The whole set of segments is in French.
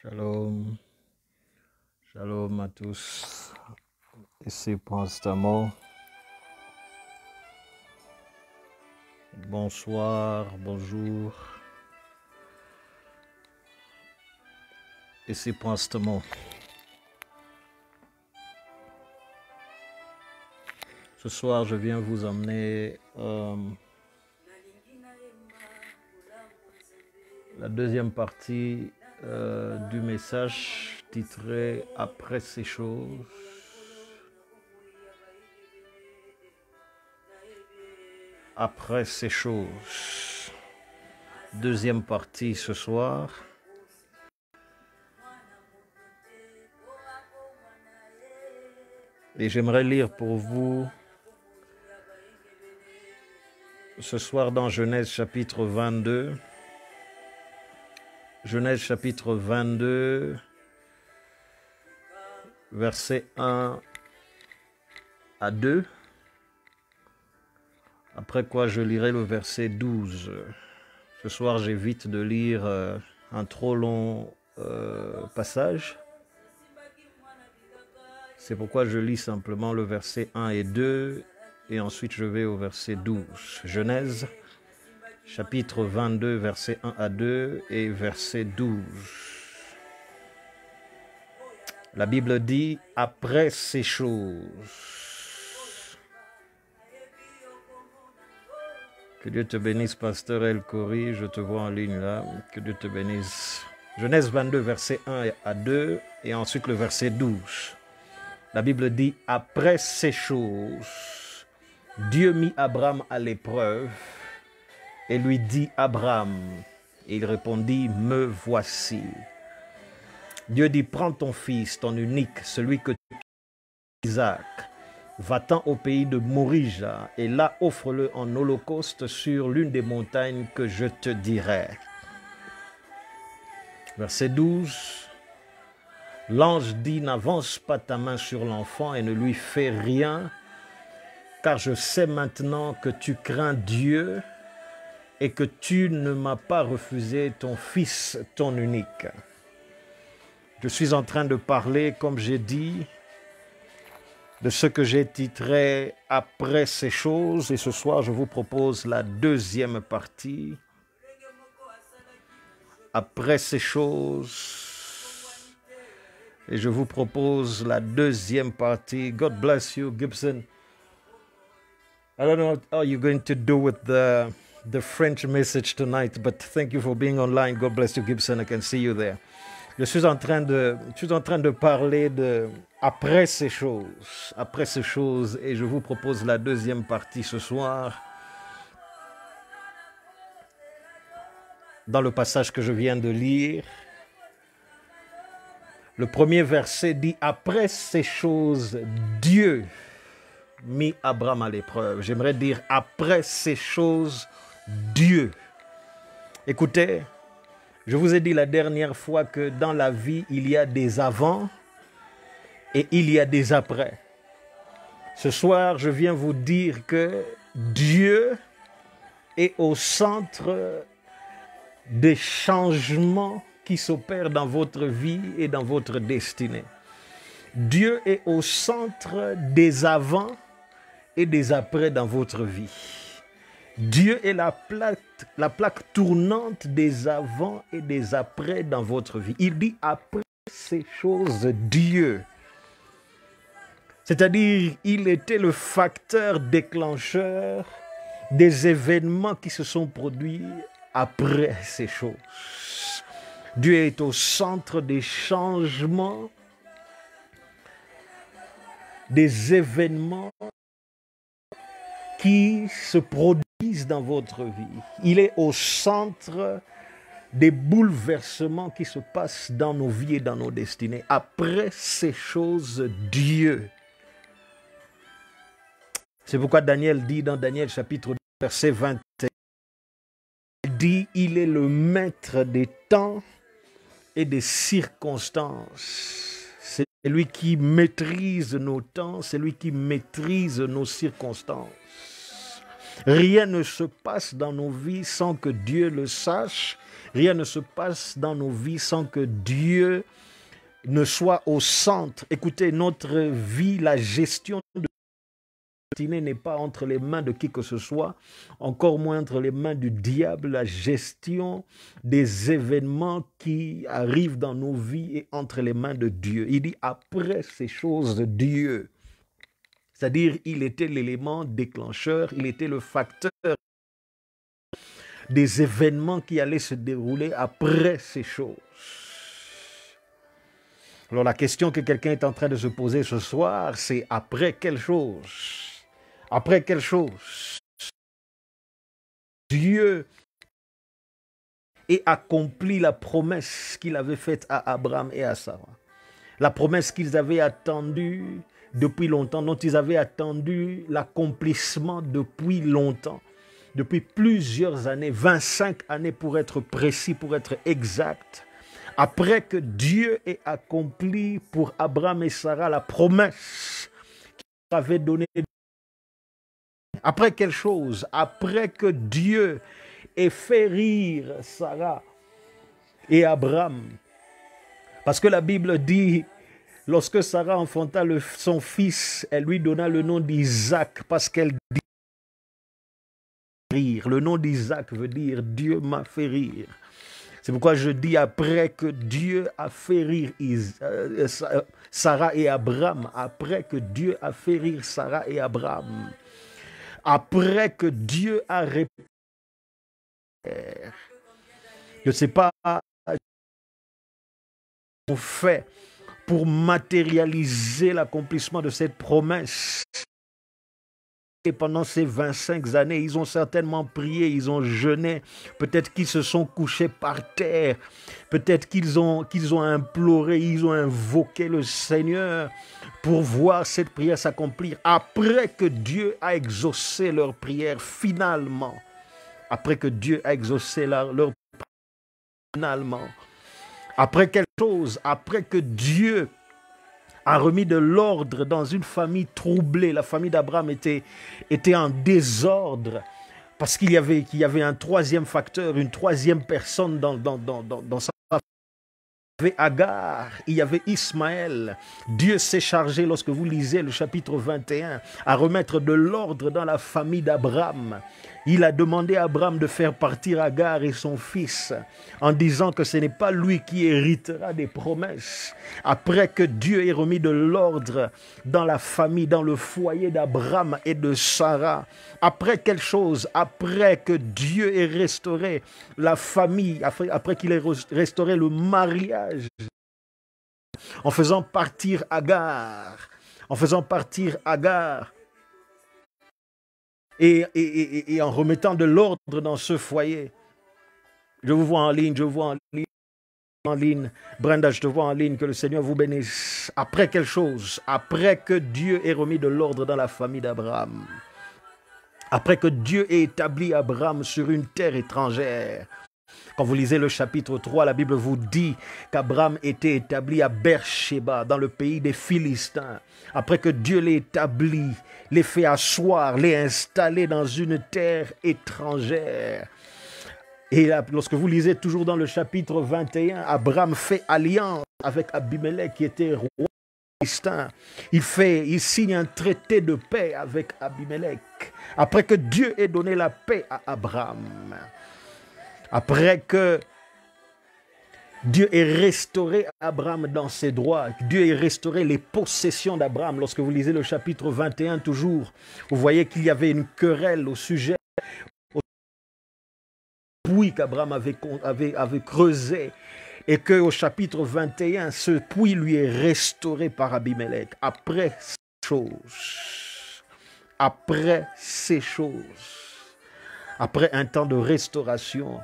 Shalom, shalom à tous. Ici Prince Tamo. Bonsoir, bonjour. Ici Prince Tamo. Ce soir, je viens vous emmener la deuxième partie du message titré « Après ces choses ». Après ces choses. Deuxième partie ce soir. Et j'aimerais lire pour vous ce soir dans Genèse chapitre 22. Genèse chapitre 22, versets 1 à 2. Après quoi je lirai le verset 12. Ce soir j'évite de lire un trop long passage. C'est pourquoi je lis simplement le verset 1 et 2 et ensuite je vais au verset 12. Genèse chapitre 22, verset 1 à 2 et verset 12. La Bible dit « Après ces choses ». Que Dieu te bénisse, pasteur El Khoury, je te vois en ligne là. Que Dieu te bénisse. Genèse 22, verset 1 à 2 et ensuite le verset 12. La Bible dit « Après ces choses, Dieu mit Abraham à l'épreuve et lui dit « Abraham ». Et il répondit « Me voici ». Dieu dit « Prends ton fils, ton unique, celui que tu as, Isaac. Va-t'en au pays de Morija et là offre-le en holocauste sur l'une des montagnes que je te dirai. » Verset 12. L'ange dit « N'avance pas ta main sur l'enfant et ne lui fais rien, car je sais maintenant que tu crains Dieu et que tu ne m'as pas refusé ton fils, ton unique. » Je suis en train de parler, comme j'ai dit, de ce que j'ai titré « Après ces choses » et ce soir je vous propose la deuxième partie. Après ces choses. Et je vous propose la deuxième partie. God bless you, Gibson. I don't know how you're going to do with the French message tonight, but thank you for being online. God bless you, Gibson. I can see you there. Je suis en train de parler de après ces choses, et je vous propose la deuxième partie ce soir. Dans le passage que je viens de lire, le premier verset dit « Après ces choses, Dieu mit Abraham à l'épreuve ». J'aimerais dire « Après ces choses, Dieu ». Écoutez, je vous ai dit la dernière fois que dans la vie, il y a des avant et il y a des après. Ce soir, je viens vous dire que Dieu est au centre des changements qui s'opèrent dans votre vie et dans votre destinée. Dieu est au centre des avant et des après dans votre vie. Dieu est la plaque tournante des avant et des après dans votre vie. Il dit après ces choses, Dieu. C'est-à-dire, il était le facteur déclencheur des événements qui se sont produits après ces choses. Dieu est au centre des changements, des événements qui se produisent dans votre vie. Il est au centre des bouleversements qui se passent dans nos vies et dans nos destinées. Après ces choses, Dieu. C'est pourquoi Daniel dit dans Daniel chapitre 2, verset 21, il dit « Il est le maître des temps et des circonstances ». C'est lui qui maîtrise nos temps, c'est lui qui maîtrise nos circonstances. Rien ne se passe dans nos vies sans que Dieu le sache. Rien ne se passe dans nos vies sans que Dieu ne soit au centre. Écoutez, notre vie, la gestion de destinée n'est pas entre les mains de qui que ce soit, encore moins entre les mains du diable. La gestion des événements qui arrivent dans nos vies est entre les mains de Dieu. Il dit après ces choses de Dieu. C'est-à-dire, il était l'élément déclencheur, il était le facteur des événements qui allaient se dérouler après ces choses. Alors la question que quelqu'un est en train de se poser ce soir, c'est après quelle chose? Après quelle chose? Dieu a accompli la promesse qu'il avait faite à Abraham et à Sarah. La promesse qu'ils avaient attendue depuis longtemps, dont ils avaient attendu l'accomplissement depuis longtemps, depuis plusieurs années, 25 années pour être précis, pour être exact. Après que Dieu ait accompli pour Abraham et Sarah la promesse qu'il avait donnée. Après quelle chose? Après que Dieu ait fait rire Sarah et Abraham. Parce que la Bible dit, lorsque Sarah enfanta son fils, elle lui donna le nom d'Isaac parce qu'elle dit rire. Le nom d'Isaac veut dire Dieu m'a fait rire. C'est pourquoi je dis après que Dieu a fait rire Sarah et Abraham, après que Dieu a fait rire Sarah et Abraham, après que Dieu a répondu. Je ne sais pas on fait pour matérialiser l'accomplissement de cette promesse. Et pendant ces 25 années, ils ont certainement prié, ils ont jeûné, peut-être qu'ils se sont couchés par terre, peut-être qu'ils ont imploré, ils ont invoqué le Seigneur pour voir cette prière s'accomplir. Après que Dieu a exaucé leur prière finalement, après que Dieu a exaucé leur prière finalement, après quelque chose, après que Dieu a remis de l'ordre dans une famille troublée. La famille d'Abraham était en désordre parce qu'il y avait un troisième facteur, une troisième personne dans sa famille. Il y avait Agar, il y avait Ismaël. Dieu s'est chargé, lorsque vous lisez le chapitre 21, à remettre de l'ordre dans la famille d'Abraham. Il a demandé à Abraham de faire partir Agar et son fils en disant que ce n'est pas lui qui héritera des promesses. Après que Dieu ait remis de l'ordre dans la famille, dans le foyer d'Abraham et de Sarah, après quelque chose, après que Dieu ait restauré la famille, après qu'il ait restauré le mariage, en faisant partir Agar, et en remettant de l'ordre dans ce foyer. Je vous vois en ligne, Brenda, je te vois en ligne, que le Seigneur vous bénisse. Après quelque chose, après que Dieu ait remis de l'ordre dans la famille d'Abraham, après que Dieu ait établi Abraham sur une terre étrangère. Quand vous lisez le chapitre 3, la Bible vous dit qu'Abraham était établi à Beersheba, dans le pays des Philistins. Après que Dieu l'ait établi, l'ait fait asseoir, l'ait installé dans une terre étrangère. Et là, lorsque vous lisez toujours dans le chapitre 21, Abraham fait alliance avec Abimelech qui était roi philistin. Il signe un traité de paix avec Abimelech. Après que Dieu ait donné la paix à Abraham. Après que Dieu ait restauré Abraham dans ses droits, Dieu ait restauré les possessions d'Abraham. Lorsque vous lisez le chapitre 21 toujours, vous voyez qu'il y avait une querelle au sujet du puits qu'Abraham avait creusé, et qu'au chapitre 21, ce puits lui est restauré par Abimelech. Après ces choses, après un temps de restauration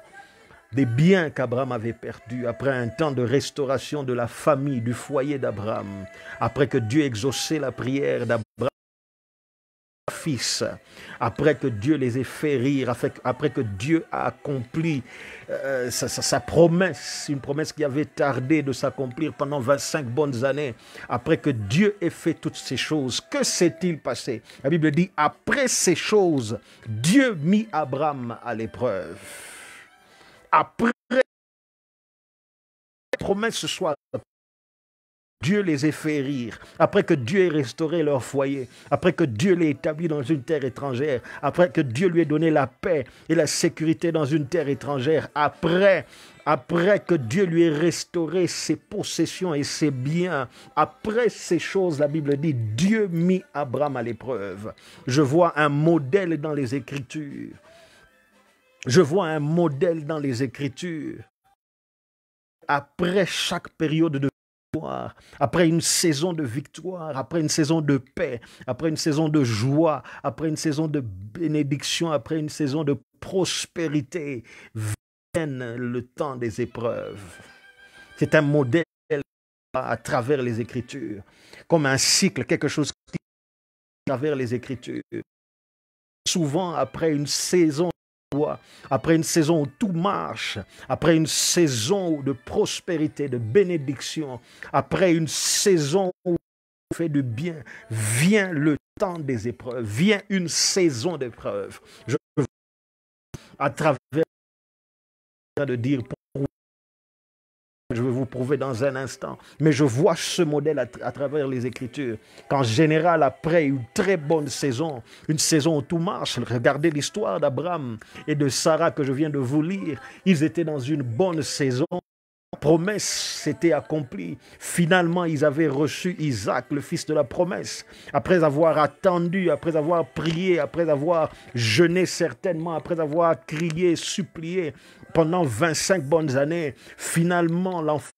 des biens qu'Abraham avait perdus, après un temps de restauration de la famille, du foyer d'Abraham, après que Dieu exaucé la prière d'Abraham, fils, après que Dieu les ait fait rire, après que Dieu a accompli sa promesse, une promesse qui avait tardé de s'accomplir pendant 25 bonnes années, après que Dieu ait fait toutes ces choses, que s'est-il passé? La Bible dit, après ces choses, Dieu mit Abraham à l'épreuve. Après la promesse soit Dieu les ait fait rire, après que Dieu ait restauré leur foyer, après que Dieu les ait établis dans une terre étrangère, après que Dieu lui ait donné la paix et la sécurité dans une terre étrangère, après que Dieu lui ait restauré ses possessions et ses biens, après ces choses, la Bible dit, Dieu mit Abraham à l'épreuve. Je vois un modèle dans les Écritures. Je vois un modèle dans les Écritures. Après chaque période de victoire, après une saison de victoire, après une saison de paix, après une saison de joie, après une saison de bénédiction, après une saison de prospérité, vienne le temps des épreuves. C'est un modèle à travers les Écritures, comme un cycle, quelque chose qui à travers les Écritures. Souvent, après une saison après une saison où tout marche, après une saison de prospérité, de bénédiction, après une saison où on fait du bien, vient le temps des épreuves, vient une saison d'épreuves. Je veux à travers de dire je vais vous prouver dans un instant. Mais je vois ce modèle à travers les Écritures. Qu'en général, après une très bonne saison, une saison où tout marche, regardez l'histoire d'Abraham et de Sarah que je viens de vous lire. Ils étaient dans une bonne saison. La promesse s'était accomplie. Finalement, ils avaient reçu Isaac, le fils de la promesse. Après avoir attendu, après avoir prié, après avoir jeûné certainement, après avoir crié, supplié pendant 25 bonnes années, finalement, l'enfant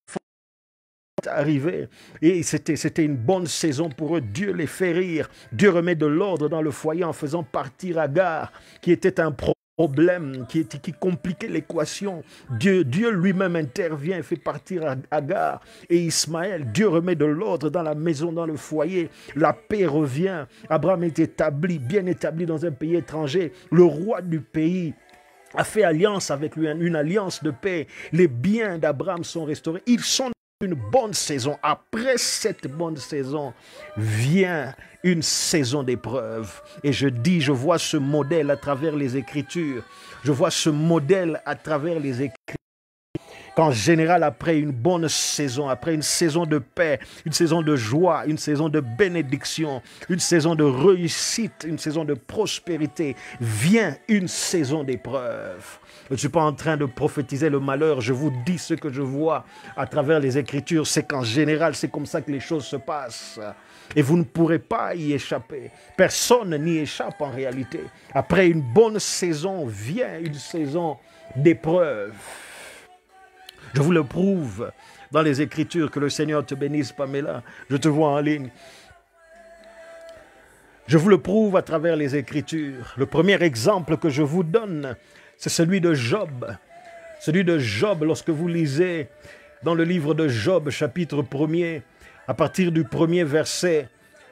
est arrivé. Et c'était une bonne saison pour eux. Dieu les fait rire. Dieu remet de l'ordre dans le foyer en faisant partir Agar, qui était un problème qui compliquait l'équation. Dieu lui-même intervient et fait partir Agar et Ismaël. Dieu remet de l'ordre dans la maison, dans le foyer. La paix revient. Abraham est établi, bien établi dans un pays étranger. Le roi du pays a fait alliance avec lui, une alliance de paix. Les biens d'Abraham sont restaurés. Ils sont dans une bonne saison. Après cette bonne saison vient une saison d'épreuve. Et je vois ce modèle à travers les Écritures. Je vois ce modèle à travers les Écritures. Qu'en général, après une bonne saison, après une saison de paix, une saison de joie, une saison de bénédiction, une saison de réussite, une saison de prospérité, vient une saison d'épreuve. Je ne suis pas en train de prophétiser le malheur, je vous dis ce que je vois à travers les Écritures, c'est qu'en général, c'est comme ça que les choses se passent. Et vous ne pourrez pas y échapper. Personne n'y échappe en réalité. Après une bonne saison, vient une saison d'épreuve. Je vous le prouve dans les Écritures. Que le Seigneur te bénisse, Pamela. Je te vois en ligne. Je vous le prouve à travers les Écritures. Le premier exemple que je vous donne, c'est celui de Job. Celui de Job, lorsque vous lisez dans le livre de Job, chapitre 1er, à partir du 1er verset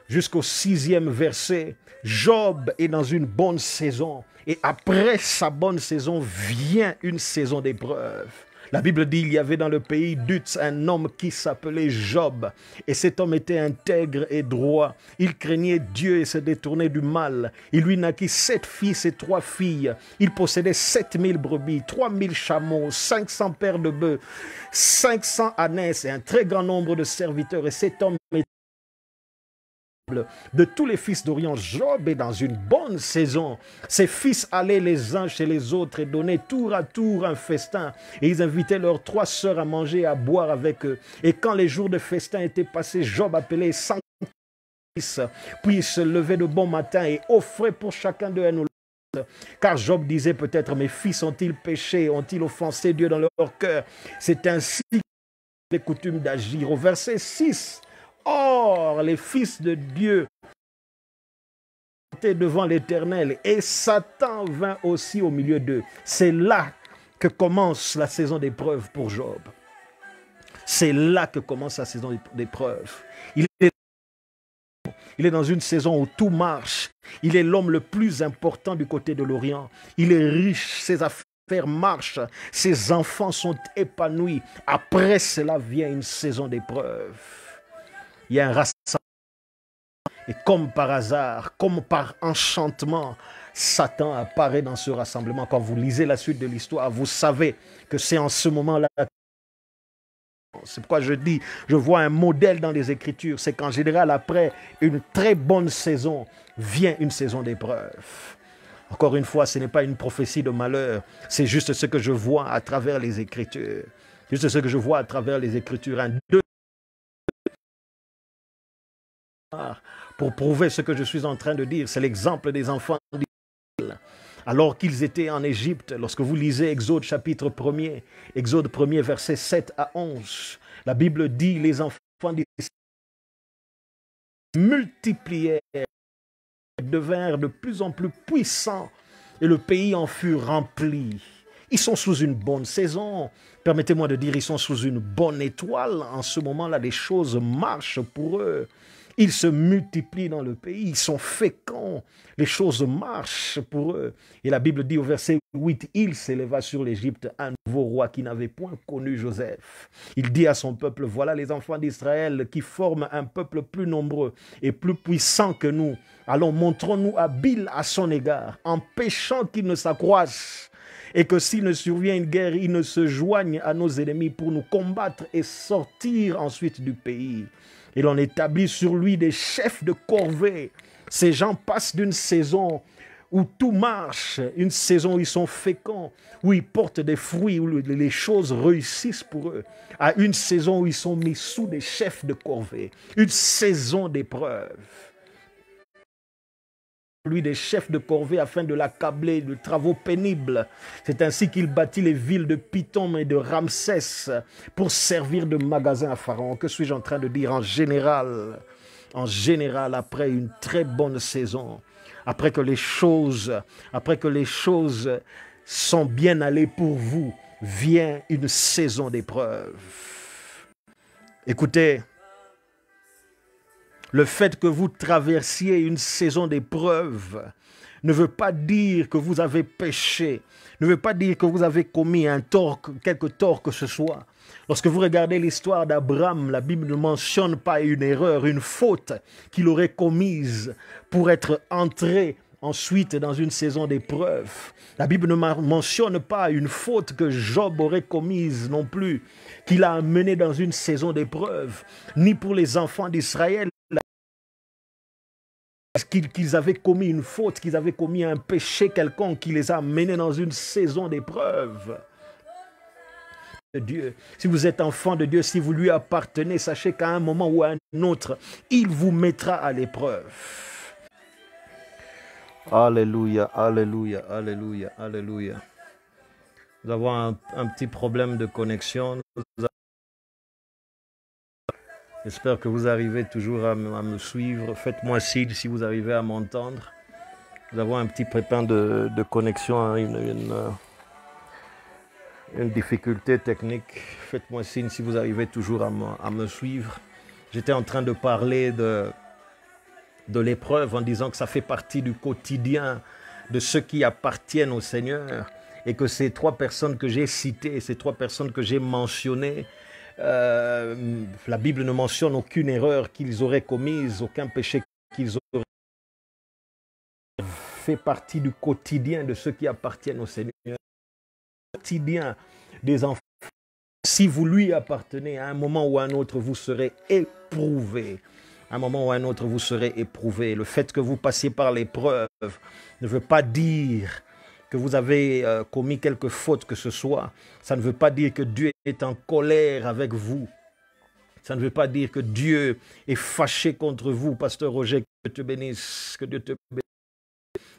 jusqu'au 6e verset, Job est dans une bonne saison. Et après sa bonne saison, vient une saison d'épreuve. La Bible dit, il y avait dans le pays d'Uz un homme qui s'appelait Job. Et cet homme était intègre et droit. Il craignait Dieu et se détournait du mal. Il lui naquit 7 fils et 3 filles. Il possédait 7000 brebis, 3000 chameaux, 500 paires de bœufs, 500 ânesses et un très grand nombre de serviteurs. Et cet homme était de tous les fils d'Orient. Job est dans une bonne saison. Ses fils allaient les uns chez les autres et donnaient tour à tour un festin. Et ils invitaient leurs 3 sœurs à manger et à boire avec eux. Et quand les jours de festin étaient passés, Job appelait 100 fils. Puis il se levait de bon matin et offrait pour chacun d'eux un olocauste. Car Job disait peut-être, mes fils ont-ils péché, ont-ils offensé Dieu dans leur cœur? C'est ainsi les coutumes d'agir. Au verset 6, or, les fils de Dieu étaient devant l'Éternel et Satan vint aussi au milieu d'eux. C'est là que commence la saison d'épreuve pour Job. C'est là que commence la saison d'épreuve. Il est dans une saison où tout marche. Il est l'homme le plus important du côté de l'Orient. Il est riche, ses affaires marchent, ses enfants sont épanouis. Après cela vient une saison d'épreuve. Il y a un rassemblement. Et comme par hasard, comme par enchantement, Satan apparaît dans ce rassemblement. Quand vous lisez la suite de l'histoire, vous savez que c'est en ce moment-là. C'est pourquoi je dis, je vois un modèle dans les Écritures. C'est qu'en général, après une très bonne saison, vient une saison d'épreuve. Encore une fois, ce n'est pas une prophétie de malheur. C'est juste ce que je vois à travers les Écritures. Juste ce que je vois à travers les Écritures. Pour prouver ce que je suis en train de dire, c'est l'exemple des enfants d'Israël. Alors qu'ils étaient en Égypte, lorsque vous lisez Exode chapitre 1er, Exode 1er versets 7 à 11, la Bible dit les enfants d'Israël multiplièrent, devinrent de plus en plus puissants et le pays en fut rempli. Ils sont sous une bonne saison. Permettez-moi de dire, ils sont sous une bonne étoile. En ce moment-là, les choses marchent pour eux. Ils se multiplient dans le pays, ils sont féconds, les choses marchent pour eux. Et la Bible dit au verset 8, il s'éleva sur l'Égypte un nouveau roi qui n'avait point connu Joseph. Il dit à son peuple, voilà les enfants d'Israël qui forment un peuple plus nombreux et plus puissant que nous. Allons, montrons-nous habiles à son égard, empêchant qu'il ne s'accroisse. Et que s'il ne survient une guerre, il ne se joigne à nos ennemis pour nous combattre et sortir ensuite du pays. Et l'on établit sur lui des chefs de corvée. Ces gens passent d'une saison où tout marche, une saison où ils sont féconds, où ils portent des fruits, où les choses réussissent pour eux, à une saison où ils sont mis sous des chefs de corvée, une saison d'épreuve. Lui des chefs de corvée afin de l'accabler de travaux pénibles. C'est ainsi qu'il bâtit les villes de Pithom et de Ramsès pour servir de magasin à Pharaon. Que suis-je en train de dire? En général, après une très bonne saison, après que les choses sont bien allées pour vous, vient une saison d'épreuve. Écoutez, le fait que vous traversiez une saison d'épreuve ne veut pas dire que vous avez péché, ne veut pas dire que vous avez commis un tort, quelque tort que ce soit. Lorsque vous regardez l'histoire d'Abraham, la Bible ne mentionne pas une erreur, une faute qu'il aurait commise pour être entré ensuite dans une saison d'épreuve. La Bible ne mentionne pas une faute que Job aurait commise non plus, qu'il a amené dans une saison d'épreuve, ni pour les enfants d'Israël, qu'ils avaient commis une faute, qu'ils avaient commis un péché quelconque qui les a menés dans une saison d'épreuve. Dieu, si vous êtes enfant de Dieu, si vous lui appartenez, sachez qu'à un moment ou à un autre, il vous mettra à l'épreuve. Alléluia, alléluia, alléluia, alléluia. Nous avons un petit problème de connexion. J'espère que vous arrivez toujours à me suivre. Faites-moi signe si vous arrivez à m'entendre. Nous avons un petit pépin de connexion, hein, une difficulté technique. Faites-moi signe si vous arrivez toujours à me suivre. J'étais en train de parler de l'épreuve en disant que ça fait partie du quotidien de ceux qui appartiennent au Seigneur et que ces trois personnes que j'ai citées, ces trois personnes que j'ai mentionnées, la Bible ne mentionne aucune erreur qu'ils auraient commise, aucun péché qu'ils auraient fait partie du quotidien de ceux qui appartiennent au Seigneur. Le quotidien des enfants. Si vous lui appartenez, à un moment ou à un autre, vous serez éprouvés. À un moment ou à un autre, vous serez éprouvés. Le fait que vous passiez par l'épreuve ne veut pas dire que vous avez commis quelque faute que ce soit. Ça ne veut pas dire que Dieu est en colère avec vous. Ça ne veut pas dire que Dieu est fâché contre vous. Pasteur Roger, que Dieu te bénisse. Que Dieu te bénisse.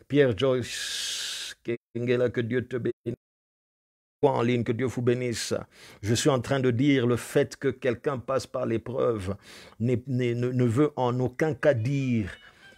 Pierre Joyce, que Dieu te bénisse. En ligne, que Dieu vous bénisse. Je suis en train de dire le fait que quelqu'un passe par l'épreuve ne veut en aucun cas dire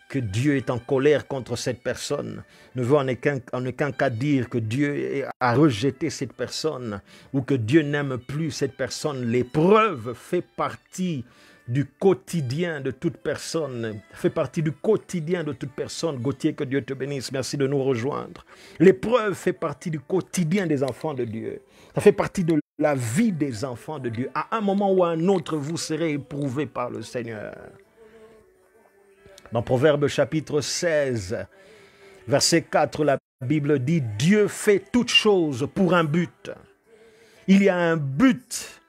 que Dieu est en colère contre cette personne, ne veut en aucun cas dire que Dieu a rejeté cette personne ou que Dieu n'aime plus cette personne. L'épreuve fait partie du quotidien de toute personne, fait partie du quotidien de toute personne. Gauthier, que Dieu te bénisse, merci de nous rejoindre. L'épreuve fait partie du quotidien des enfants de Dieu. Ça fait partie de la vie des enfants de Dieu. À un moment ou à un autre, vous serez éprouvés par le Seigneur. Dans Proverbe chapitre 16, verset 4, la Bible dit « Dieu fait toutes choses pour un but ». Il y a un but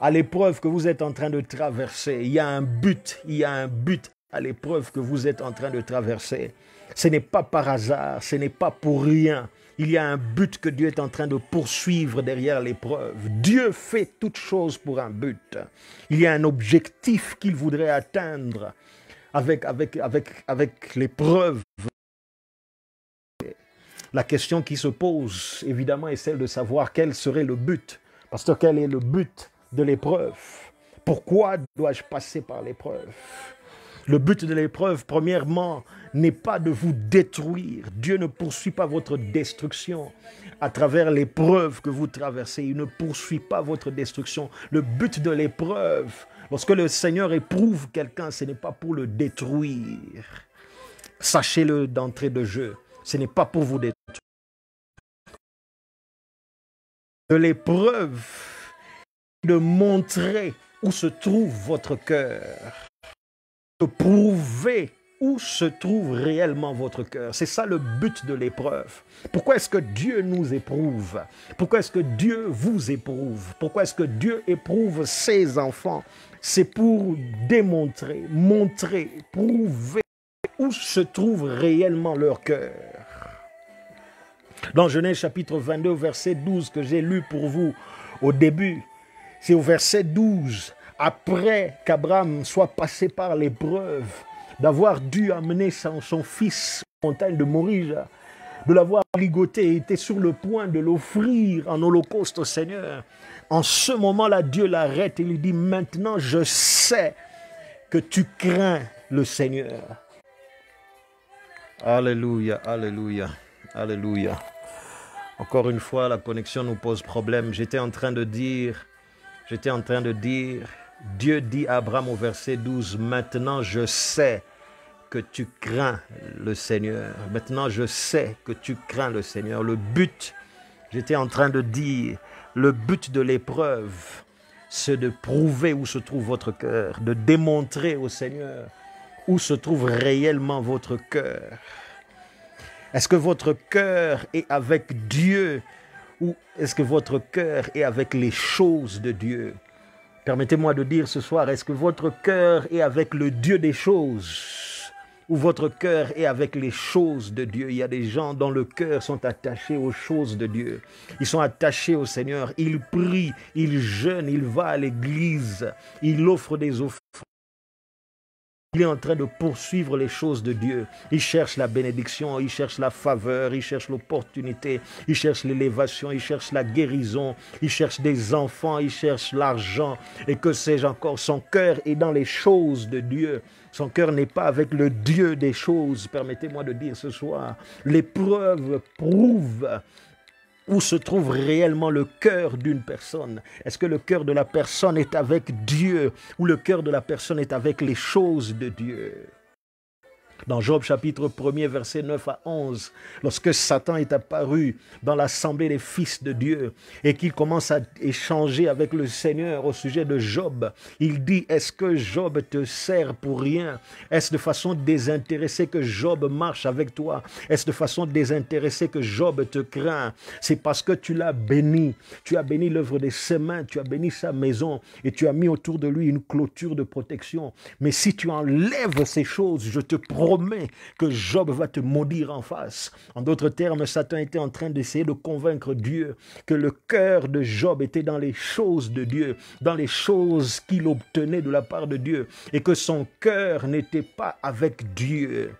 à l'épreuve que vous êtes en train de traverser. Il y a un but à l'épreuve que vous êtes en train de traverser. Ce n'est pas par hasard, ce n'est pas pour rien. Il y a un but que Dieu est en train de poursuivre derrière l'épreuve. Dieu fait toutes choses pour un but. Il y a un objectif qu'il voudrait atteindre avec l'épreuve. La question qui se pose, évidemment, est celle de savoir quel serait le but. Pasteur, quel est le but de l'épreuve? Pourquoi dois-je passer par l'épreuve? Le but de l'épreuve, premièrement, n'est pas de vous détruire. Dieu ne poursuit pas votre destruction à travers l'épreuve que vous traversez. Il ne poursuit pas votre destruction. Le but de l'épreuve, lorsque le Seigneur éprouve quelqu'un, ce n'est pas pour le détruire. Sachez-le d'entrée de jeu. Ce n'est pas pour vous détruire. De l'épreuve, de montrer où se trouve votre cœur. De prouver où se trouve réellement votre cœur. C'est ça le but de l'épreuve. Pourquoi est-ce que Dieu nous éprouve? Pourquoi est-ce que Dieu vous éprouve? Pourquoi est-ce que Dieu éprouve ses enfants? C'est pour démontrer, montrer, prouver où se trouve réellement leur cœur. Dans Genèse chapitre 22, verset 12 que j'ai lu pour vous au début, c'est au verset 12, après qu'Abraham soit passé par l'épreuve, d'avoir dû amener son fils à la montagne de Morija, de l'avoir ligoté et était sur le point de l'offrir en holocauste au Seigneur. En ce moment-là, Dieu l'arrête et lui dit, maintenant je sais que tu crains le Seigneur. Alléluia, alléluia, alléluia. Encore une fois, la connexion nous pose problème. J'étais en train de dire, Dieu dit à Abraham au verset 12, maintenant je sais que tu crains le Seigneur. Maintenant je sais que tu crains le Seigneur. Le but, j'étais en train de dire, le but de l'épreuve, c'est de prouver où se trouve votre cœur, de démontrer au Seigneur où se trouve réellement votre cœur. Est-ce que votre cœur est avec Dieu ou est-ce que votre cœur est avec les choses de Dieu? Permettez-moi de dire ce soir, est-ce que votre cœur est avec le Dieu des choses ou votre cœur est avec les choses de Dieu? Il y a des gens dont le cœur sont attachés aux choses de Dieu. Ils sont attachés au Seigneur. Ils prient, ils jeûnent, ils vont à l'église, ils offrent des offrandes. Il est en train de poursuivre les choses de Dieu. Il cherche la bénédiction, il cherche la faveur, il cherche l'opportunité, il cherche l'élévation, il cherche la guérison, il cherche des enfants, il cherche l'argent. Et que sais-je encore, son cœur est dans les choses de Dieu. Son cœur n'est pas avec le Dieu des choses. Permettez-moi de dire ce soir, l'épreuve prouve où se trouve réellement le cœur d'une personne. Est-ce que le cœur de la personne est avec Dieu ou le cœur de la personne est avec les choses de Dieu? Dans Job chapitre 1er, verset 9 à 11, lorsque Satan est apparu dans l'assemblée des fils de Dieu et qu'il commence à échanger avec le Seigneur au sujet de Job, il dit, est-ce que Job te sert pour rien? Est-ce de façon désintéressée que Job marche avec toi? Est-ce de façon désintéressée que Job te craint? C'est parce que tu l'as béni. Tu as béni l'œuvre de ses mains, tu as béni sa maison et tu as mis autour de lui une clôture de protection. Mais si tu enlèves ces choses, je te promets que Job va te maudire en face. En d'autres termes, Satan était en train d'essayer de convaincre Dieu que le cœur de Job était dans les choses de Dieu, dans les choses qu'il obtenait de la part de Dieu, et que son cœur n'était pas avec Dieu.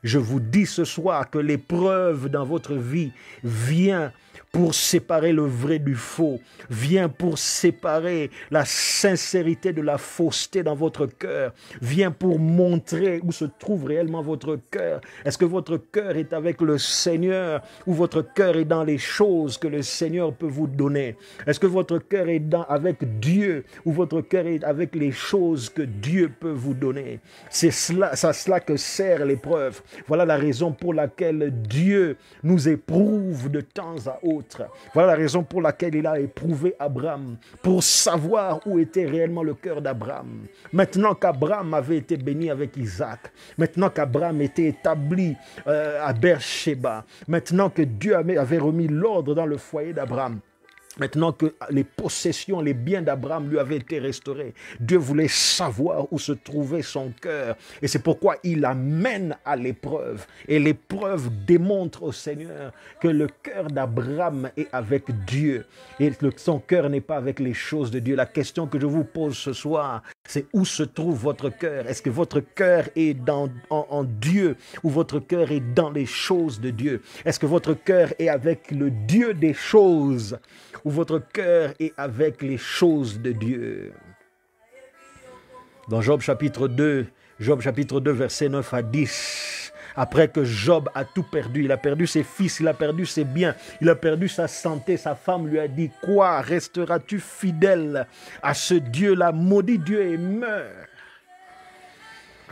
Je vous dis ce soir que l'épreuve dans votre vie vient pour séparer le vrai du faux, vient pour séparer la sincérité de la fausseté dans votre cœur, vient pour montrer où se trouve réellement votre cœur. Est-ce que votre cœur est avec le Seigneur ou votre cœur est dans les choses que le Seigneur peut vous donner? Est-ce que votre cœur est avec Dieu ou votre cœur est avec les choses que Dieu peut vous donner? C'est à cela que sert l'épreuve. Voilà la raison pour laquelle Dieu nous éprouve de temps à autre. Voilà la raison pour laquelle il a éprouvé Abraham, pour savoir où était réellement le cœur d'Abraham. Maintenant qu'Abraham avait été béni avec Isaac, maintenant qu'Abraham était établi à Beersheba, maintenant que Dieu avait remis l'ordre dans le foyer d'Abraham, maintenant que les possessions, les biens d'Abraham lui avaient été restaurés, Dieu voulait savoir où se trouvait son cœur. Et c'est pourquoi il l'amène à l'épreuve. Et l'épreuve démontre au Seigneur que le cœur d'Abraham est avec Dieu. Et son cœur n'est pas avec les choses de Dieu. La question que je vous pose ce soir, c'est où se trouve votre cœur? Est-ce que votre cœur est en Dieu ou votre cœur est dans les choses de Dieu? Est-ce que votre cœur est avec le Dieu des choses ou votre cœur est avec les choses de Dieu? Dans Job chapitre 2, versets 9 à 10, après que Job a tout perdu, il a perdu ses fils, il a perdu ses biens, il a perdu sa santé, sa femme lui a dit: quoi, resteras-tu fidèle à ce Dieu-là? Maudit Dieu et meurs.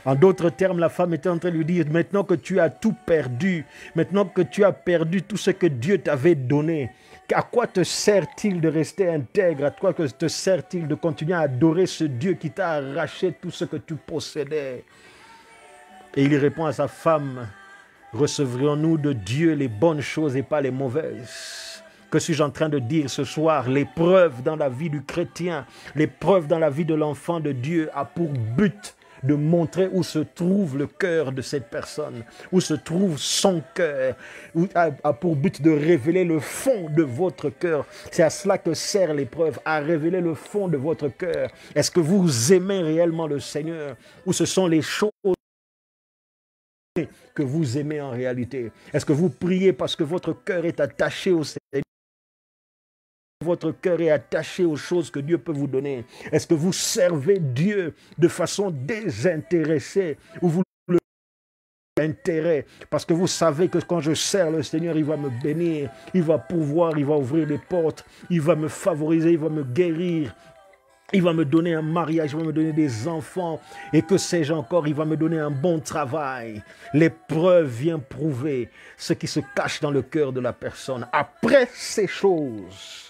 En d'autres termes, la femme était en train de lui dire: maintenant que tu as tout perdu, maintenant que tu as perdu tout ce que Dieu t'avait donné, à quoi te sert-il de rester intègre? À quoi te sert-il de continuer à adorer ce Dieu qui t'a arraché tout ce que tu possédais? Et il répond à sa femme: recevrions-nous de Dieu les bonnes choses et pas les mauvaises? Que suis-je en train de dire ce soir? L'épreuve dans la vie du chrétien, l'épreuve dans la vie de l'enfant de Dieu a pour but de montrer où se trouve le cœur de cette personne, où se trouve son cœur, a pour but de révéler le fond de votre cœur. C'est à cela que sert l'épreuve, à révéler le fond de votre cœur. Est-ce que vous aimez réellement le Seigneur ou ce sont les choses que vous aimez en réalité? Est-ce que vous priez parce que votre cœur est attaché au Seigneur? Votre cœur est attaché aux choses que Dieu peut vous donner? Est-ce que vous servez Dieu de façon désintéressée ou vous le intérêt parce que vous savez que quand je sers le Seigneur, il va me bénir, il va pouvoir, il va ouvrir les portes, il va me favoriser, il va me guérir, il va me donner un mariage, il va me donner des enfants et que sais-je encore, il va me donner un bon travail. L'épreuve vient prouver ce qui se cache dans le cœur de la personne. Après ces choses,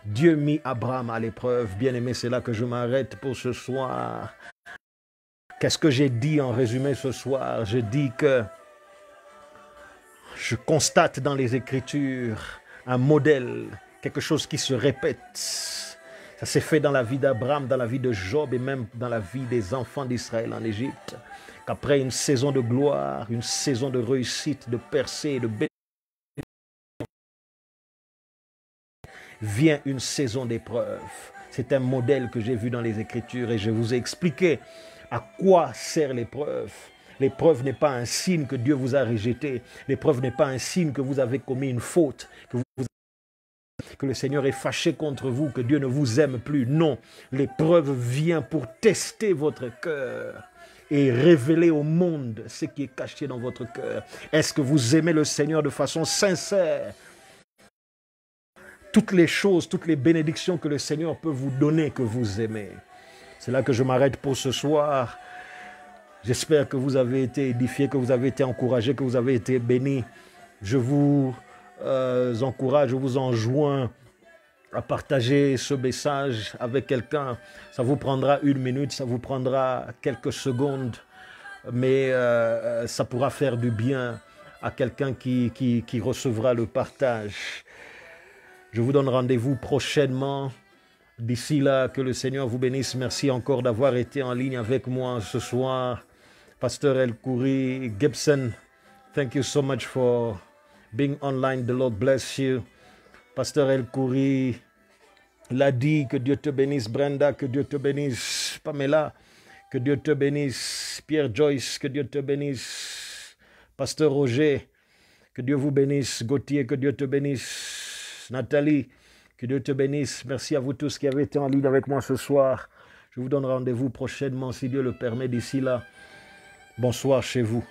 Dieu mit Abraham à l'épreuve. Bien-aimé, c'est là que je m'arrête pour ce soir. Qu'est-ce que j'ai dit en résumé ce soir? Je dis que je constate dans les Écritures un modèle, quelque chose qui se répète. Ça s'est fait dans la vie d'Abraham, dans la vie de Job et même dans la vie des enfants d'Israël en Égypte. Qu'après une saison de gloire, une saison de réussite, de percée, de bénédiction, vient une saison d'épreuve. C'est un modèle que j'ai vu dans les Écritures et je vous ai expliqué à quoi sert l'épreuve. L'épreuve n'est pas un signe que Dieu vous a rejeté. L'épreuve n'est pas un signe que vous avez commis une faute, que le Seigneur est fâché contre vous, que Dieu ne vous aime plus. Non, l'épreuve vient pour tester votre cœur et révéler au monde ce qui est caché dans votre cœur. Est-ce que vous aimez le Seigneur de façon sincère? Toutes les choses, toutes les bénédictions que le Seigneur peut vous donner, que vous aimez. C'est là que je m'arrête pour ce soir. J'espère que vous avez été édifiés, que vous avez été encouragés, que vous avez été bénis. Je vous encourage, je vous enjoins à partager ce message avec quelqu'un. Ça vous prendra 1 minute, ça vous prendra quelques secondes, mais ça pourra faire du bien à quelqu'un qui recevra le partage. Je vous donne rendez-vous prochainement. D'ici là, que le Seigneur vous bénisse. Merci encore d'avoir été en ligne avec moi ce soir. Pasteur El Kouri, Gibson, thank you so much for being online. The Lord bless you. Pasteur El Kouri l'a dit, que Dieu te bénisse. Brenda, que Dieu te bénisse. Pamela, que Dieu te bénisse. Pierre Joyce, que Dieu te bénisse. Pasteur Roger, que Dieu vous bénisse. Gauthier, que Dieu te bénisse. plus. Nathalie, que Dieu te bénisse. Merci à vous tous qui avez été en ligne avec moi ce soir. Je vous donne rendez-vous prochainement, si Dieu le permet. D'ici là, bonsoir chez vous.